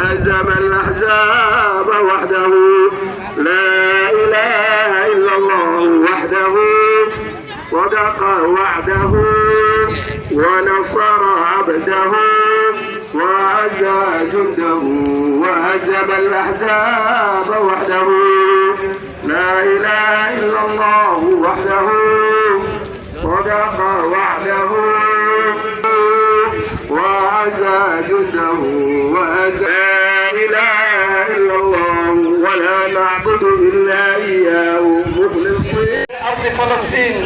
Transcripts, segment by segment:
وهزم الأحزاب وحده لا إله إلا الله وحده صدق وعده ونصر عبده وعز جنده وهزم الأحزاب وحده لا إله إلا الله وحده صدق وعده وعز جنده وهزم لا إله إلا الله ولا نعبد إلا إياه مخلصين أرض فلسطين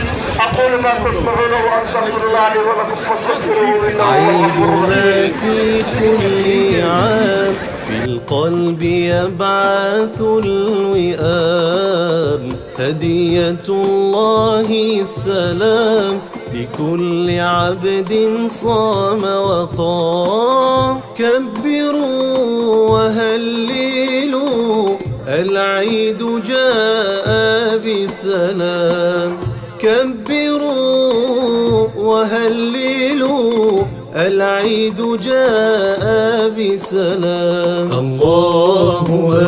أقول ما تسمعون وأستغفر الله لي ولكم فاستغفروه إنه هو الغفور الرحيم. في كل عام في القلب يبعث الوئام هدية الله السلام لكل عبد صام وقام كبروا وهللوا العيد جاء بسلام كبروا وهللوا العيد جاء بسلام الله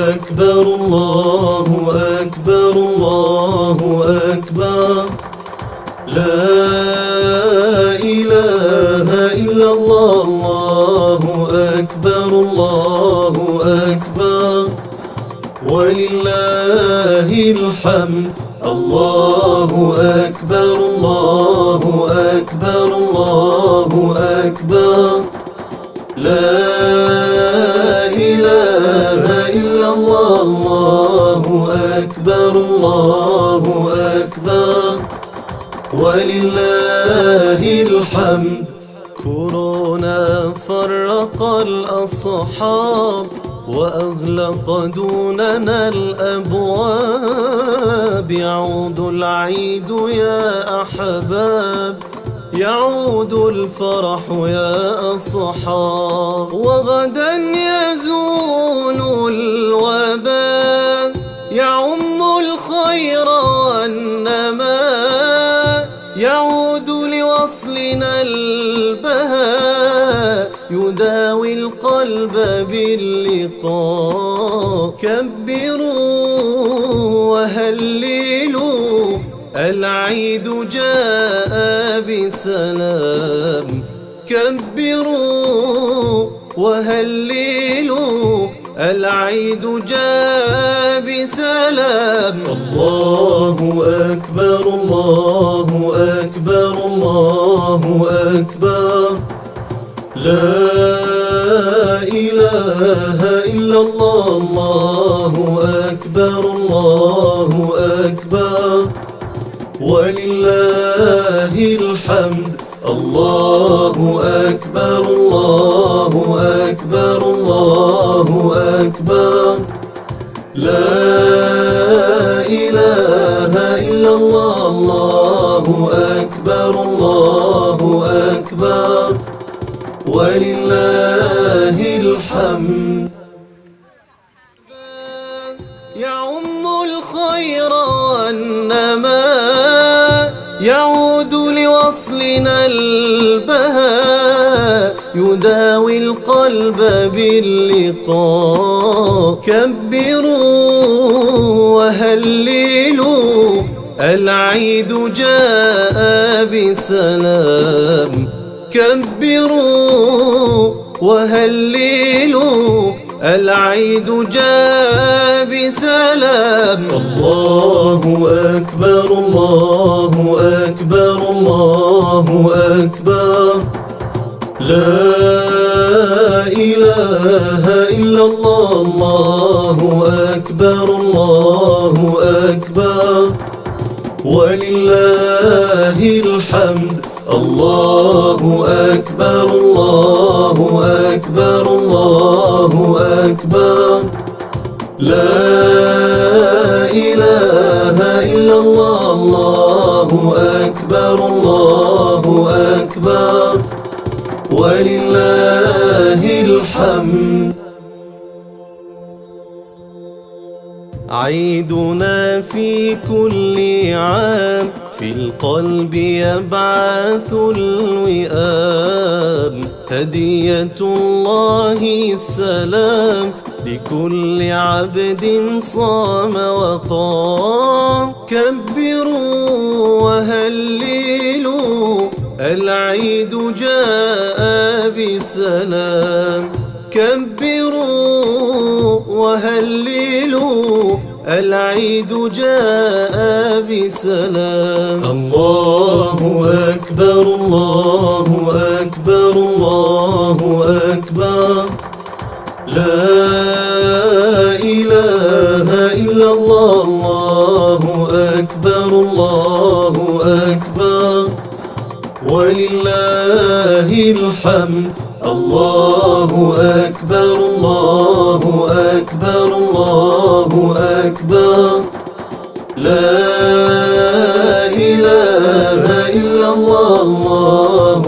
أكبر الله أكبر الله أكبر لا إله إلا الله الله أكبر الله أكبر ولله الحمد الله أكبر الله أكبر الله أكبر لا إله إلا الله الله أكبر الله أكبر ولله الحمد. كورونا فرق الأصحاب وأغلق دوننا الأبواب يعود العيد يا أحباب يعود الفرح يا أصحاب وغدا يزول الوباء يعم الخير والنماء يعود لوصلنا البهاء يداوي القلب باللقاء كبروا وهللوا العيد جاء بسلام كبروا وهللوا العيد جاء بسلام. الله أكبر الله أكبر الله أكبر لا إله إلا الله الله أكبر الله أكبر ولله الحمد. الله أكبر الله أكبر الله أكبر لا إله إلا الله الله أكبر الله أكبر ولله الحمد. يعم الخير والنماء يعود لوصلنا البهاء يداوي القلب باللقاء كبروا وهللوا العيد جاء بسلام كبروا وهللوا العيد جاء بسلام. الله أكبر الله أكبر الله أكبر لا إله إلا الله الله أكبر الله أكبر ولله الحمد. الله أكبر الله أكبر الله أكبر لا إله إلا الله الله أكبر الله أكبر ولله الحمد. عيدنا في كل عام في القلب يبعث الوئام، هدية الله السلام لكل عبد صام وقام. كبروا وهللوا العيد جاء بسلام. كبروا وهللوا العيد جاء بسلام. الله أكبر الله أكبر الله أكبر، لا إله إلا الله. الله أكبر الله أكبر، ولله الحمد. الله أكبر الله أكبر الله أكبر، لا إله إلا الله. الله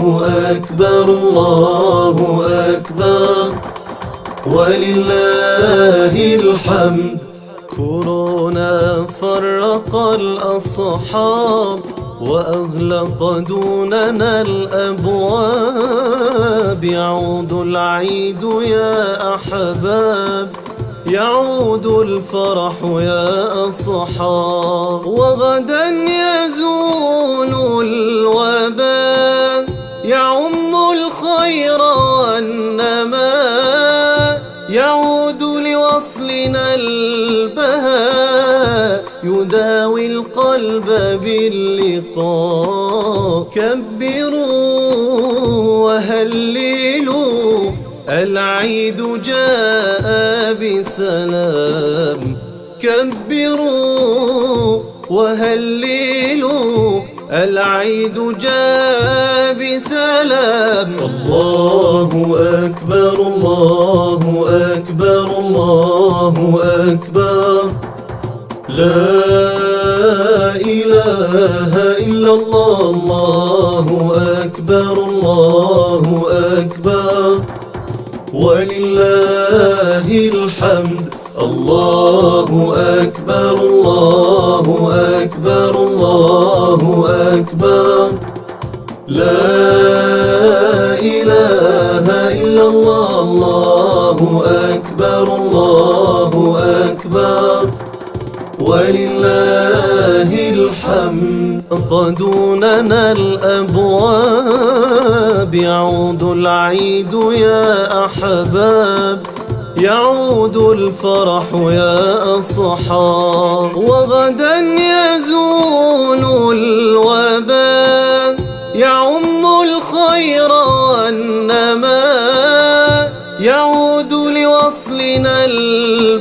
أكبر الله أكبر، ولله الحمد. كورونا فرق الأصحاب وأغلق دوننا الأبواب. يعود العيد يا أحباب، يعود الفرح يا أصحاب. وغدا يزول الوباء، يعم الخير والنماء. يعود لوصلنا البهاء، يداوي القلب باللقاء. كبروا وهللوا العيد جاء بسلام. كبروا وهللوا العيد جاء بسلام. الله أكبر الله أكبر الله أكبر، لا إله إلا الله. الله أكبر الله أكبر، ولله الحمد. الله أكبر الله أكبر الله أكبر، لا إله إلا الله. الله أكبر الله أكبر، ولله الحمد. دوننا الأبواب، يعود العيد يا أحباب. يعود الفرح يا أصحاب. وغدا يزول الوباء، يعم الخير والنماء. يعود لوصلنا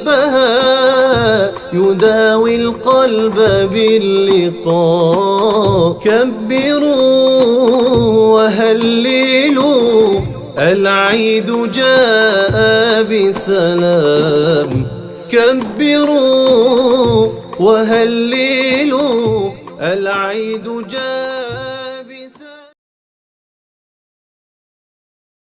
البهاء، يداوي القلب باللقاء. كبروا وهللوا العيد جاء بسلام. كبروا وهللوا العيد جاء